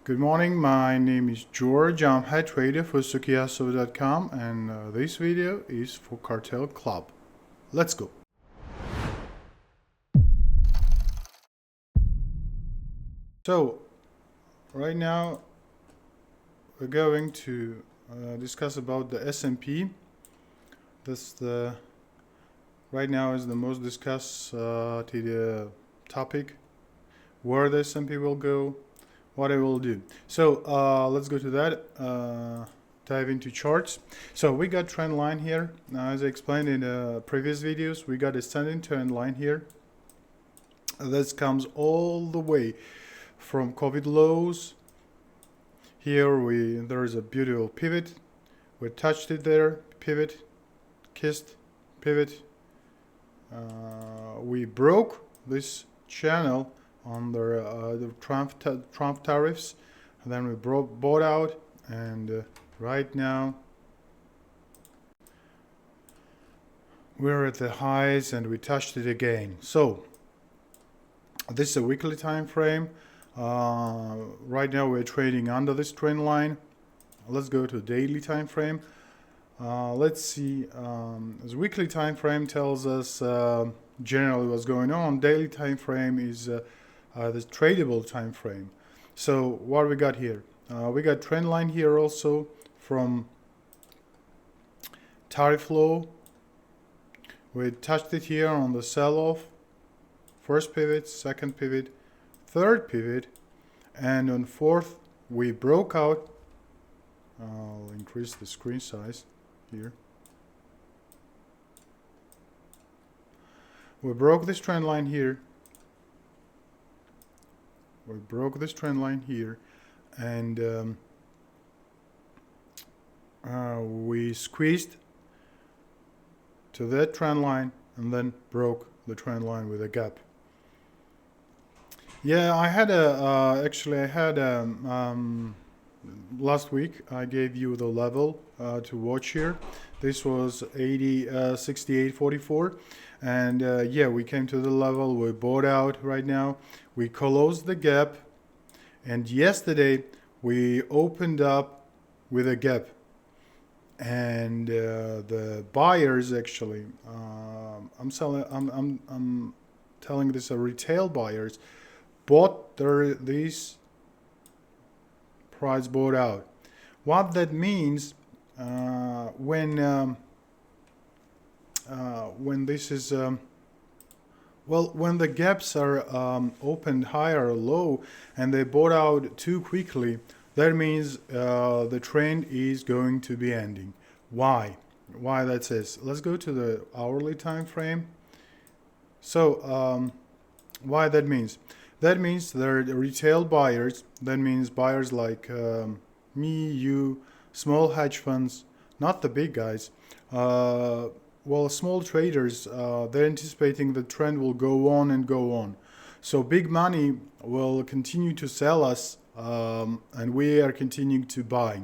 Good morning, my name is George. I'm head trader for sukiaso.com and this video is for Cartel Club. Let's go. So, right now we're going to discuss about the S&P. Right now is the most discussed topic, where the S&P will go, what it will do. So let's go to that. Dive into charts. So we got trend line here. As I explained in previous videos, we got a standing trend line here. This comes all the way from COVID lows. Here there is a beautiful pivot. We touched it there. Pivot, kissed, pivot. We broke this channel on the Trump tariffs, and then we bought out, and right now we're at the highs and we touched it again. So this is a weekly time frame. Right now we're trading under this trend line. Let's go to daily time frame. Let's see. The weekly time frame tells us generally what's going on. Daily time frame is the tradable time frame. So what we got here? We got trend line here also from tariff low. We touched it here on the sell-off. First pivot, second pivot, third pivot, and on fourth we broke out. I'll increase the screen size here. We broke this trend line here. We broke this trend line here, and we squeezed to that trend line and then broke the trend line with a gap. Yeah, I had last week I gave you the level to watch here. This was 68.44, and yeah, we came to the level. We bought out right now. We closed the gap, and yesterday we opened up with a gap, and the buyers actually, I'm telling this retail buyers bought these price bought out. What that means when this is when the gaps are opened high or low and they bought out too quickly, that means the trend is going to be ending. Why that says? Let's go to the hourly time frame. So why that means? That means they're the retail buyers. That means buyers like me, you, small hedge funds, not the big guys. Small traders, they're anticipating the trend will go on and go on. So big money will continue to sell us, and we are continuing to buy.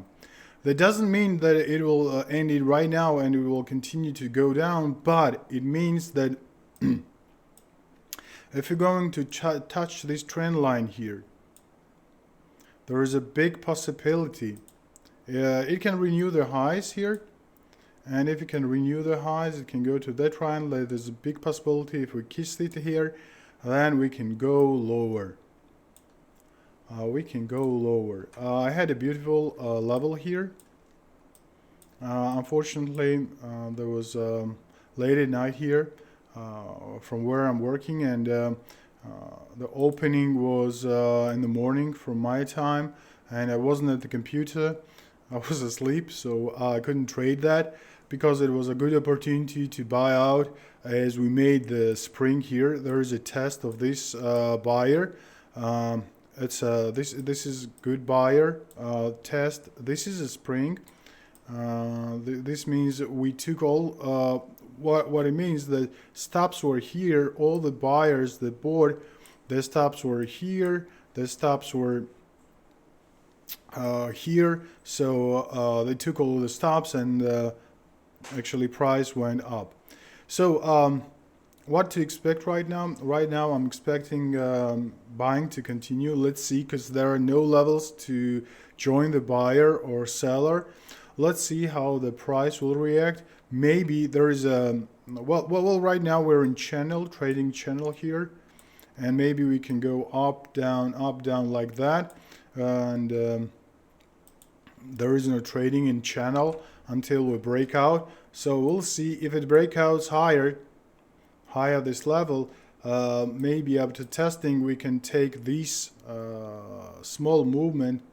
That doesn't mean that it will end it right now and it will continue to go down, but it means that if you're going to touch this trend line here, there is a big possibility. It can renew the highs here, and if it can renew the highs, it can go to that line. There's a big possibility if we kiss it here, then we can go lower. I had a beautiful level here. Unfortunately, there was late at night here. From where I'm working, and the opening was in the morning from my time, and I wasn't at the computer. I was asleep, so I couldn't trade that because it was a good opportunity to buy out as we made the spring here. There is a test of this buyer. This is good buyer test. This is a spring. This means we took all. What it means, the stops were here. All the buyers that bought, the stops were here. The stops were here. So they took all the stops, and actually price went up. So what to expect right now? Right now, I'm expecting buying to continue. Let's see, because there are no levels to join the buyer or seller. Let's see how the price will react. Maybe there is a well. Right now we're in trading channel here, and maybe we can go up, down like that, and there is no trading in channel until we break out. So we'll see if it breaks out higher this level. Maybe after testing we can take this small movement,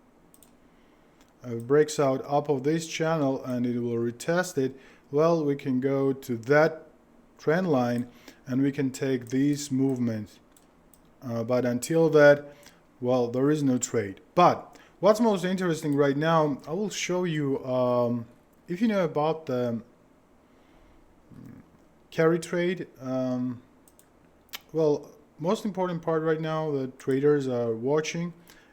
breaks out up of this channel, and it will retest it. Well, we can go to that trend line and we can take these movements, but until that, well, there is no trade. But what's most interesting right now, I will show you, if you know about the carry trade. Well, most important part right now that traders are watching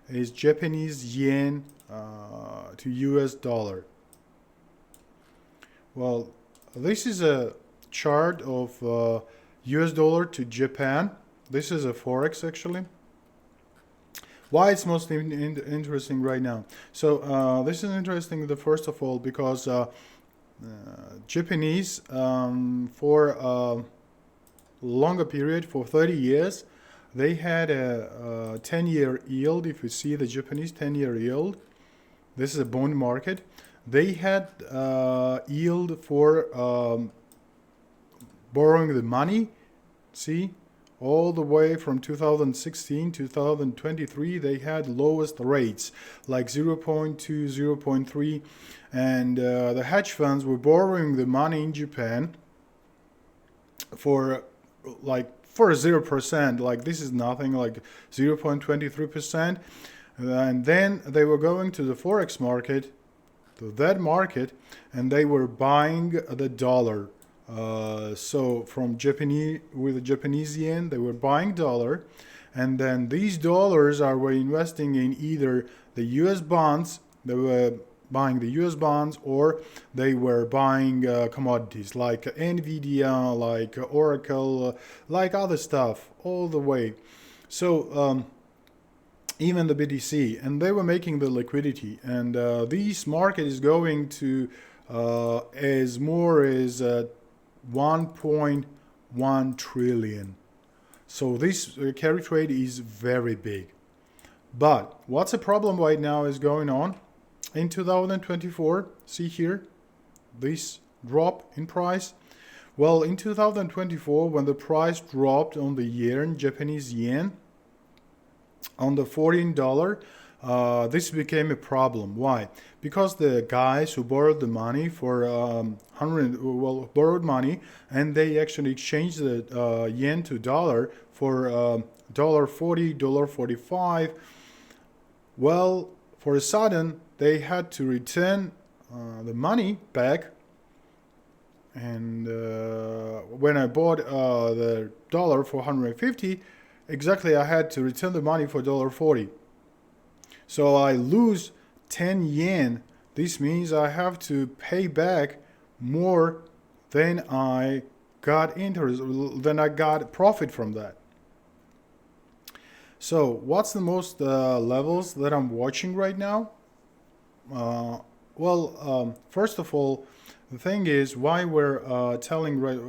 is Japanese yen to US dollar. Well, this is a chart of US dollar to Japan. This is a Forex actually. Why it's most interesting right now? So this is interesting, first of all, because Japanese, for a longer period, for 30 years, they had a 10-year yield. If you see the Japanese 10-year yield, this is a bond market. They had yield for borrowing the money. See, all the way from 2016 to 2023, they had lowest rates, like 0.2, 0.3, and the hedge funds were borrowing the money in Japan for 0%, like this is nothing, like 0.23%, and then they were going to the Forex market, to that market, and they were buying the dollar. So from Japanese, with the Japanese yen, they were buying dollar, and then these dollars were investing in either the US bonds. They were buying the US bonds, or they were buying commodities like Nvidia, like Oracle, like other stuff, all the way. So even the BTC, and they were making the liquidity, and this market is going to as more as 1.1 trillion. So this carry trade is very big. But what's the problem right now is going on in 2024? See here, this drop in price. Well, in 2024, when the price dropped on the yen, Japanese yen, on the $14, this became a problem. Why? Because the guys who borrowed the money for borrowed money, and they actually exchanged the yen to dollar for $1.40, $1.45. Well, for a sudden, they had to return the money back. And when I bought the dollar for 150, exactly, I had to return the money for $1.40. So I lose 10 yen. This means I have to pay back more than I got interest, than I got profit from that. So what's the most levels that I'm watching right now? First of all, the thing is why we're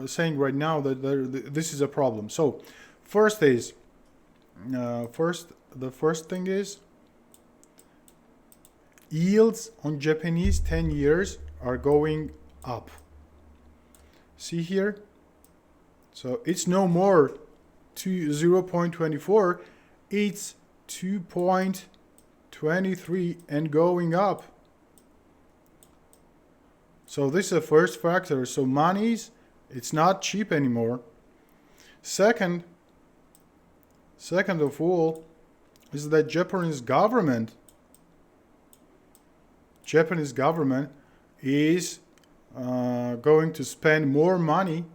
saying right now that this is a problem. So first is the first thing is yields on Japanese 10 years are going up. See here? So it's no more 0.24, it's 2.23 and going up. So this is the first factor. So money's, it's not cheap anymore. Second of all is that Japanese government is going to spend more money,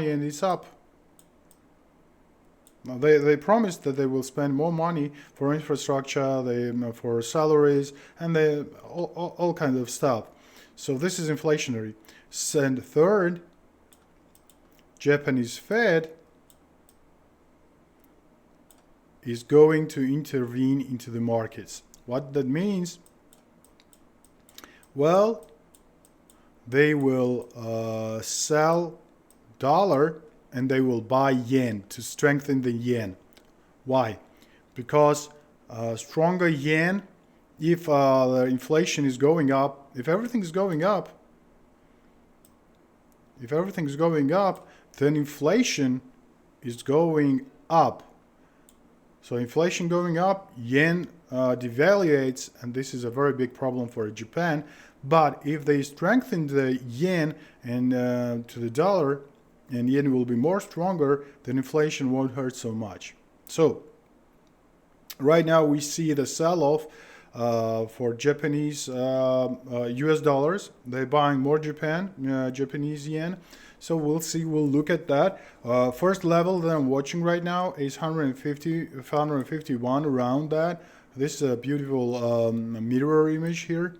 and it's up. Now they promised that they will spend more money for infrastructure, for salaries, and all kinds of stuff. So this is inflationary. And third, Japanese Fed is going to intervene into the markets. What that means? Well, they will sell dollar and they will buy yen to strengthen the yen. Why? Because stronger yen, if the inflation is going up, if everything is going up, then inflation is going up. So inflation going up, yen devaluates, and this is a very big problem for Japan. But if they strengthen the yen and to the dollar, and yen will be more stronger, then inflation won't hurt so much. So right now we see the sell-off for Japanese US dollars. They're buying more Japanese yen. So we'll see, we'll look at that. First level that I'm watching right now is 151, around that. This is a beautiful mirror image here.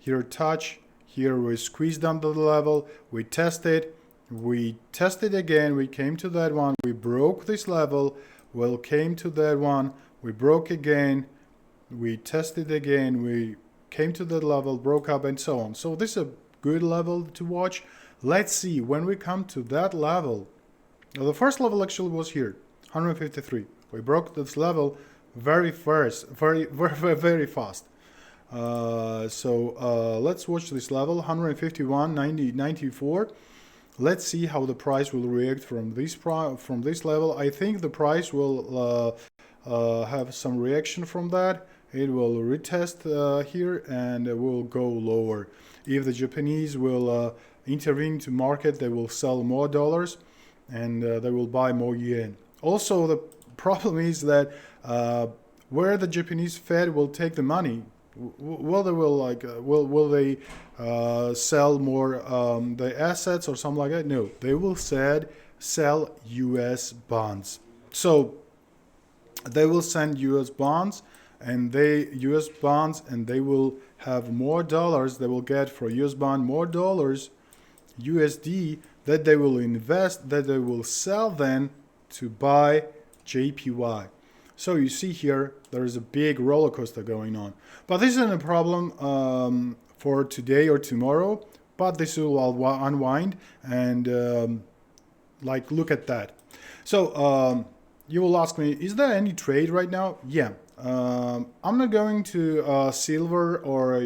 Here touch, here we squeeze down the level, we test it again, we came to that one, we broke this level, well, came to that one, we broke again, we tested again, we came to that level, broke up, and so on. So this is a good level to watch. Let's see, when we come to that level, the first level actually was here, 153. We broke this level very fast. So let's watch this level, 151, 90, 94. Let's see how the price will react from this level. I think the price will have some reaction from that. It will retest here and will go lower. If the Japanese will intervene to market, they will sell more dollars and they will buy more yen. Also, the problem is that where the Japanese Fed will take the money, will they sell more the assets or something like that? No, they will sell U.S. bonds. So they will send U.S. bonds, and they will have more dollars. They will get for U.S. bond more dollars, USD, that they will invest, that they will sell then to buy JPY. So you see here, there is a big roller coaster going on. But this isn't a problem for today or tomorrow, but this will unwind and look at that. So you will ask me, is there any trade right now? Yeah. I'm not going to silver or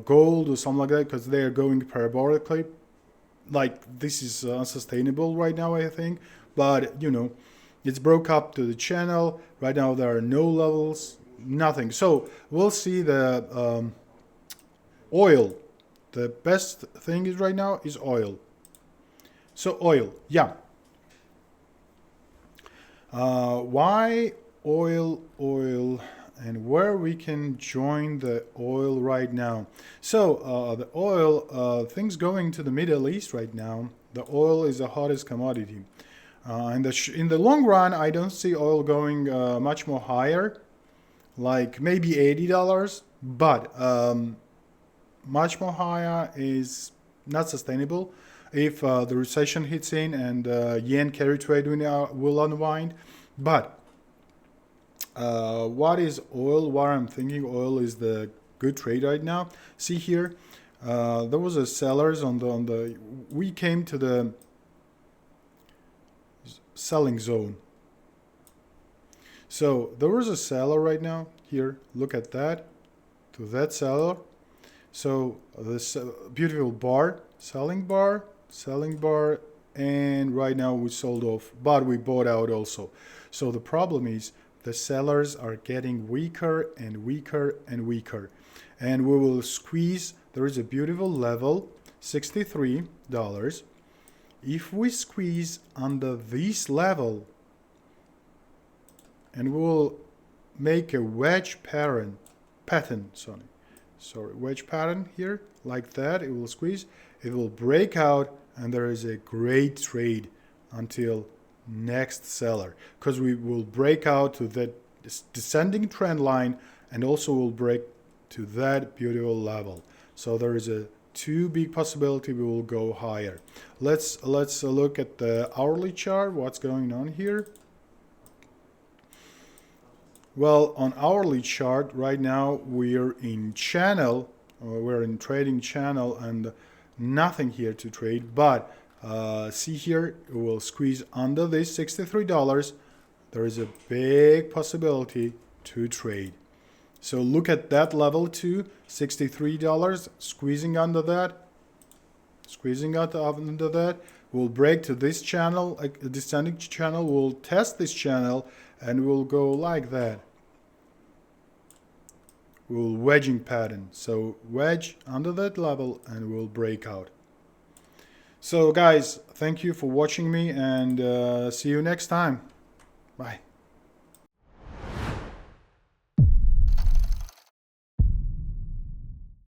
gold or something like that, because they are going parabolically. Like, this is unsustainable right now, I think. But, it's broke up to the channel. Right now there are no levels, nothing. So we'll see the oil. The best thing is right now is oil. So oil, yeah. Why oil, and where we can join the oil right now? So the oil, things going to the Middle East right now. The oil is the hottest commodity. In the long run, I don't see oil going much more higher, like maybe $80, but much more higher is not sustainable if the recession hits in and yen carry trade will unwind. But what is oil? What I'm thinking, oil is the good trade right now. See here, there was a sellers on the we came to the selling zone. So there was a seller right now here. Look at that, to that seller. So this beautiful bar, selling bar, and right now we sold off, but we bought out also. So the problem is the sellers are getting weaker and weaker and weaker, and we will squeeze. There is a beautiful level, $63. If we squeeze under this level, and we'll make a wedge pattern, wedge pattern here, like that, it will squeeze, it will break out, and there is a great trade until next seller, because we will break out to that descending trend line, and also will break to that beautiful level. So there is a too big possibility we will go higher. Let's look at the hourly chart. What's going on here? Well, on hourly chart right now we're in channel, we're in trading channel, and nothing here to trade. But see here, it will squeeze under this $63. There is a big possibility to trade. So look at that level too, $63, squeezing under that, under that. We'll break to this channel, like a descending channel. We'll test this channel and we'll go like that. We'll wedging pattern. So wedge under that level and we'll break out. So guys, thank you for watching me, and see you next time. Bye.